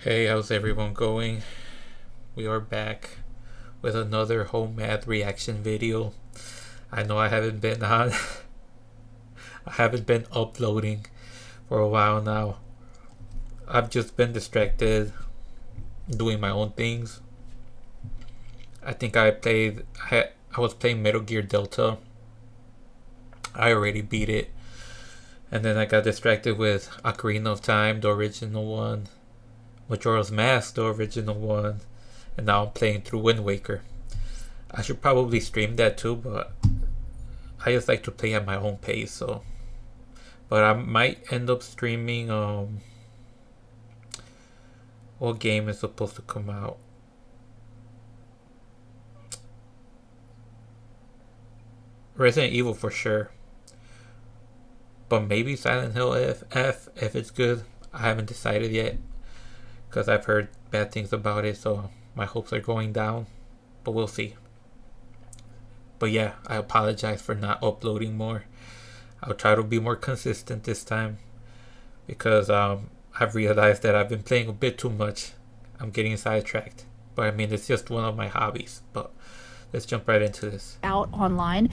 Hey, how's everyone going? We are back with another home math reaction video. I know I haven't been on I haven't been uploading for a while now. I've just been distracted doing my own things. I think I was playing Metal Gear Delta. I already beat it. And then I got distracted with Ocarina of Time, the original one. Majora's Mask, the original one, and now I'm playing through Wind Waker. I should probably stream that too, but I just like to play at my own pace. But I might end up streaming. What game is supposed to come out? Resident Evil for sure, but maybe Silent Hill if it's good. I haven't decided yet, because I've heard bad things about it, so my hopes are going down, but we'll see. But yeah, I apologize for not uploading more. I'll try to be more consistent this time, because I've realized that I've been playing a bit too much. I'm getting sidetracked, but I mean, it's just one of my hobbies. But let's jump right into this. Out online.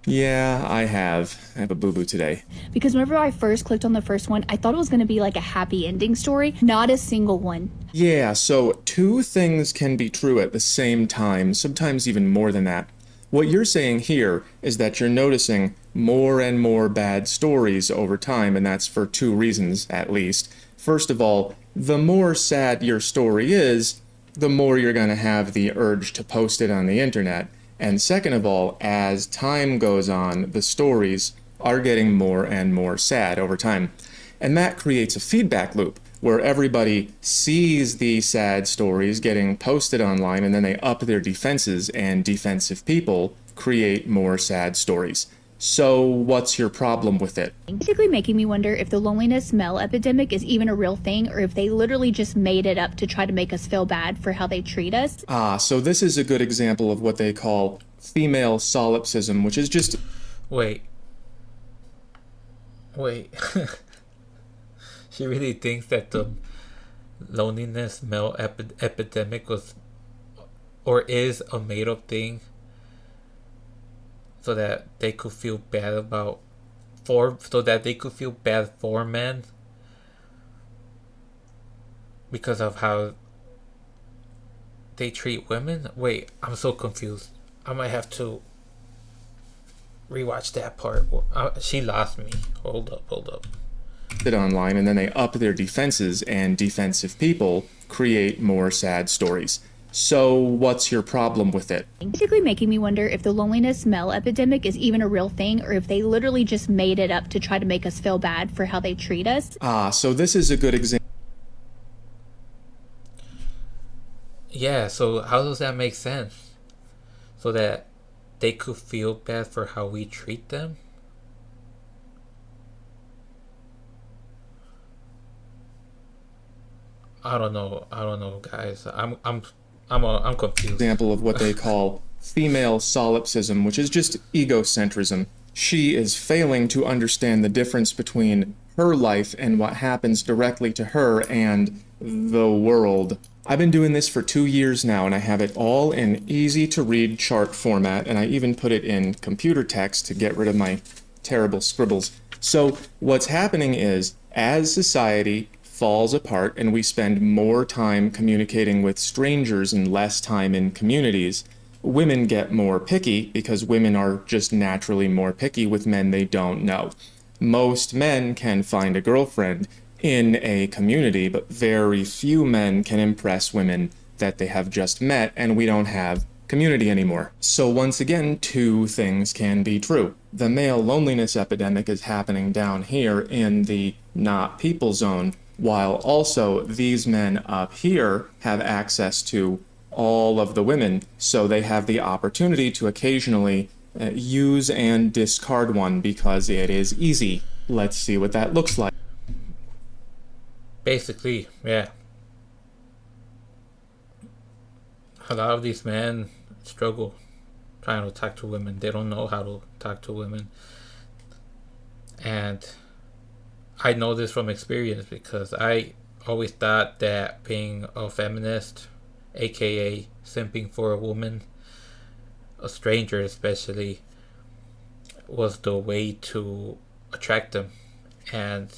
Yeah, I have a boo-boo today. Because whenever I first clicked on the first one, I thought it was going to be like a happy ending story. Not a single one. Yeah, so two things can be true at the same time, sometimes even more than that. What you're saying here is that you're noticing more and more bad stories over time, and that's for two reasons, at least. First of all, the more sad your story is, the more you're going to have the urge to post it on the internet. And second of all, as time goes on, the stories are getting more and more sad over time. And that creates a feedback loop where everybody sees the sad stories getting posted online, and then they up their defenses, and defensive people create more sad stories. So what's your problem with it? Basically making me wonder if the loneliness smell epidemic is even a real thing, or if they literally just made it up to try to make us feel bad for how they treat us. So this is a good example of what they call female solipsism, which is just... Wait. She really thinks that the loneliness smell epidemic was or is a made-up thing, so that they could feel bad for men because of how they treat women. Wait, I'm so confused. I might have to rewatch that part. She lost me. Hold up. it online, and then they up their defenses, and defensive people create more sad stories. So what's your problem with it? Basically making me wonder if the loneliness smell epidemic is even a real thing, or if they literally just made it up to try to make us feel bad for how they treat us. So this is a good example. Yeah, so how does that make sense? So that they could feel bad for how we treat them? I don't know, guys. I'm confused. Example of what they call female solipsism, which is just egocentrism. She is failing to understand the difference between her life and what happens directly to her and the world. I've been doing this for 2 years now, and I have it all in easy-to-read chart format, and I even put it in computer text to get rid of my terrible scribbles. So what's happening is, as society falls apart and we spend more time communicating with strangers and less time in communities, women get more picky because women are just naturally more picky with men they don't know. Most men can find a girlfriend in a community, but very few men can impress women that they have just met, and we don't have community anymore. So once again, two things can be true. The male loneliness epidemic is happening down here in the not people zone, while also these men up here have access to all of the women, so they have the opportunity to occasionally use and discard one because it is easy. Let's see what that looks like. Basically, yeah. A lot of these men struggle trying to talk to women. They don't know how to talk to women. And I know this from experience because I always thought that being a feminist, aka simping for a woman, a stranger especially, was the way to attract them. And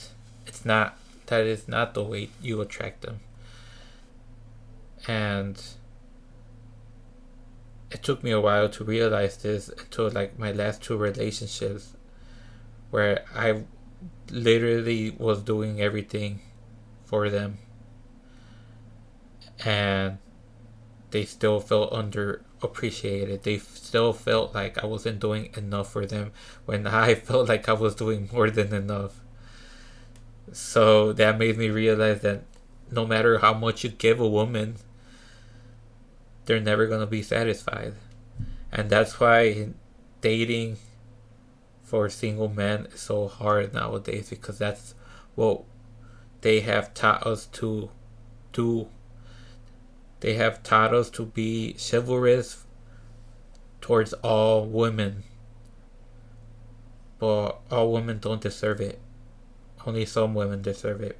it's not. That is not the way you attract them. And it took me a while to realize this until like my last two relationships, where I literally was doing everything for them, and they still felt underappreciated. They still felt like I wasn't doing enough for them when I felt like I was doing more than enough. So that made me realize that no matter how much you give a woman, they're never going to be satisfied. And that's why dating for single men is so hard nowadays, because that's what they have taught us to do. They have taught us to be chivalrous towards all women. But all women don't deserve it. Only some women deserve it.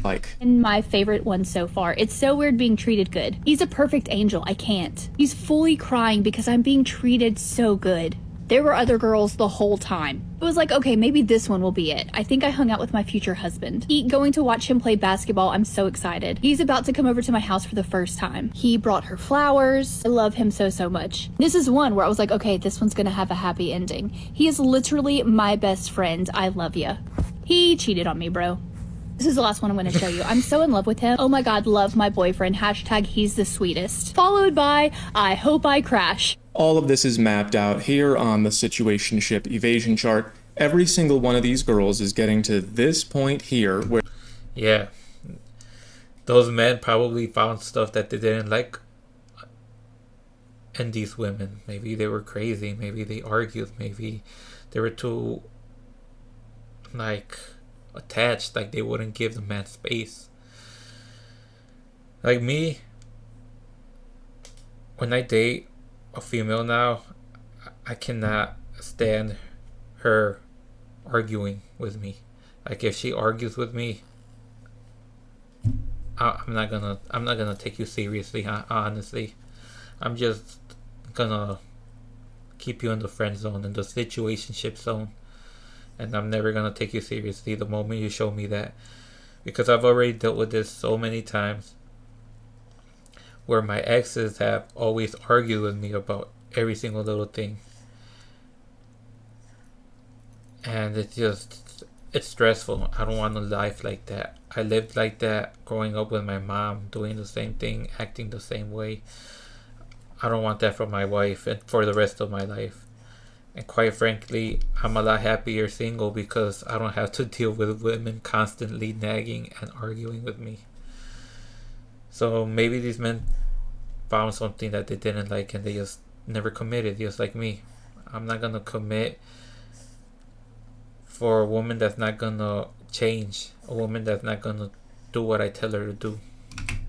Like, And my favorite one so far. It's so weird being treated good. He's a perfect angel. I can't. He's fully crying because I'm being treated so good. There were other girls the whole time. It was like, okay, maybe this one will be it. I think I hung out with my future husband. Going to watch him play basketball, I'm so excited. He's about to come over to my house for the first time. He brought her flowers. I love him so, so much. This is one where I was like, okay, this one's gonna have a happy ending. He is literally my best friend. I love ya. He cheated on me, bro. This is the last one I'm going to show you. I'm so in love with him. Oh my god, love my boyfriend. Hashtag he's the sweetest. Followed by, I hope I crash. all of this is mapped out here on the situationship evasion chart. Every single one of these girls is getting to this point here where... Yeah. Those men probably found stuff that they didn't like in these women. Maybe they were crazy. Maybe they argued. Maybe they were too, like, attached. Like, they wouldn't give the man space. Like me, when I date a female now, I cannot stand her arguing with me. Like, if she argues with me, I'm not gonna take you seriously. Honestly, I'm just gonna keep you in the friend zone, in the situationship zone, and I'm never gonna take you seriously the moment you show me that, because I've already dealt with this so many times, where my exes have always argued with me about every single little thing, and it's stressful. I don't want a life like that. I lived like that growing up with my mom, doing the same thing, acting the same way. I don't want that for my wife and for the rest of my life. And quite frankly, I'm a lot happier single because I don't have to deal with women constantly nagging and arguing with me. So maybe these men found something that they didn't like and they just never committed, just like me. I'm not gonna commit for a woman that's not gonna change, a woman that's not gonna do what I tell her to do.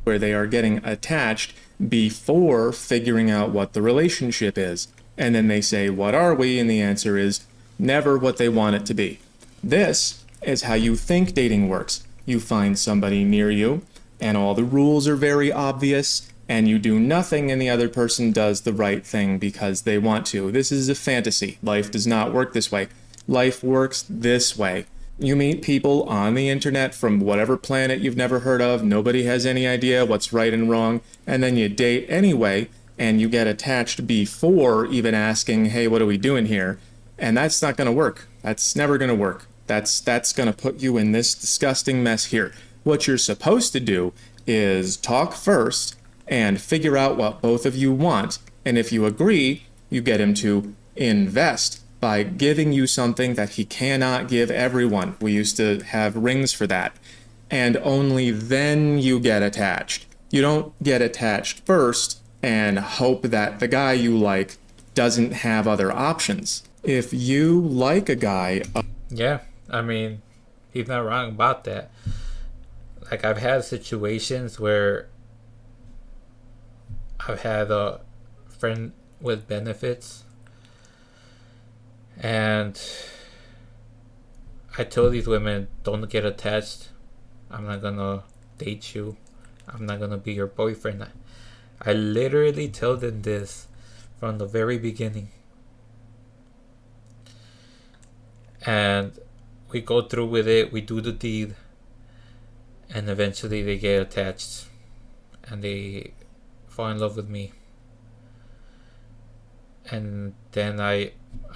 Where they are getting attached before figuring out what the relationship is. And then they say, what are we? And the answer is never what they want it to be. This is how you think dating works. You find somebody near you, and all the rules are very obvious, and you do nothing and the other person does the right thing because they want to. This is a fantasy. Life does not work this way. Life works this way. You meet people on the internet from whatever planet you've never heard of. Nobody has any idea what's right and wrong. And then you date anyway, and you get attached before even asking, hey, what are we doing here? And that's not going to work. That's never going to work. That's going to put you in this disgusting mess here. What you're supposed to do is talk first and figure out what both of you want. And if you agree, you get him to invest by giving you something that he cannot give everyone. We used to have rings for that. And only then you get attached. You don't get attached first and hope that the guy you like doesn't have other options. If you like a guy... Yeah, I mean, he's not wrong about that. Like, I've had situations where I've had a friend with benefits, and I tell these women, don't get attached. I'm not gonna date you. I'm not gonna be your boyfriend. I literally tell them this from the very beginning. And we go through with it, we do the deed, and eventually they get attached and they fall in love with me. And then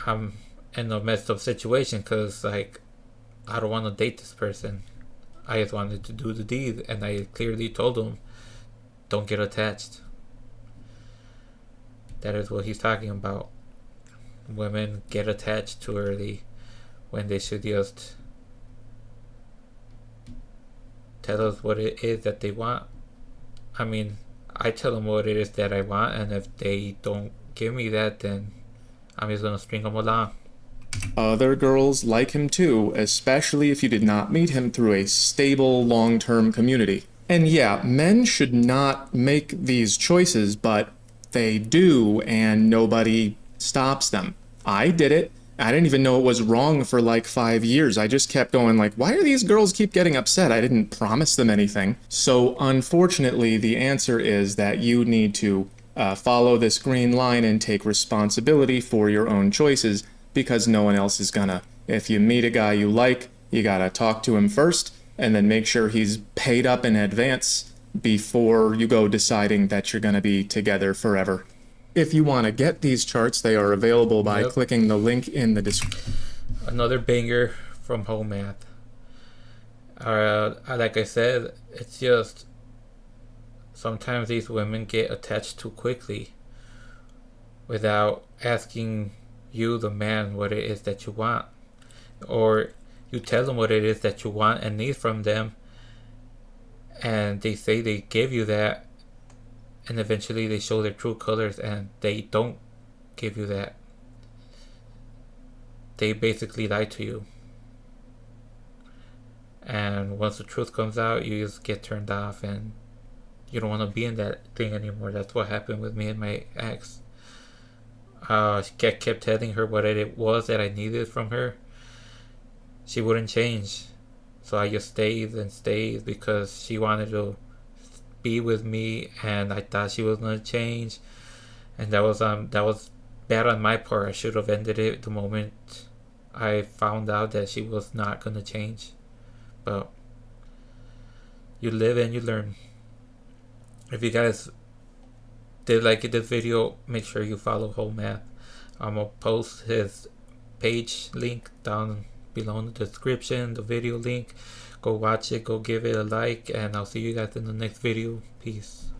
I'm in a messed up situation because, like, I don't want to date this person. I just wanted to do the deed, and I clearly told him, don't get attached. That is what he's talking about. Women get attached too early when they should just tell us what it is that they want. I mean, I tell them what it is that I want, and if they don't give me that, then I'm just gonna string them along. Other girls like him too, especially if you did not meet him through a stable, long-term community. And yeah, men should not make these choices, but they do, and nobody stops them. I did it. I didn't even know it was wrong for like 5 years. I just kept going like, why do these girls keep getting upset? I didn't promise them anything. So unfortunately, the answer is that you need to follow this green line and take responsibility for your own choices, because no one else is gonna. If you meet a guy you like, you gotta talk to him first and then make sure he's paid up in advance before you go deciding that you're gonna be together forever. If you want to get these charts, they are available by clicking the link in the description. Another banger from Home Math. Like I said, it's just sometimes these women get attached too quickly without asking you, the man, what it is that you want. Or you tell them what it is that you want and need from them, and they say they give you that, and eventually they show their true colors and they don't give you that. They basically lie to you. And once the truth comes out, you just get turned off and you don't want to be in that thing anymore. That's what happened with me and my ex. She kept telling her what it was that I needed from her. She wouldn't change. So I just stayed and stayed because she wanted to be with me, and I thought she was gonna change, and that was bad on my part. I should have ended it the moment I found out that she was not gonna change. But you live and you learn. If you guys did like this video, make sure you follow Home Math. I'm gonna post his page link down below in the description, the video link. Go watch it, go give it a like, and I'll see you guys in the next video. Peace.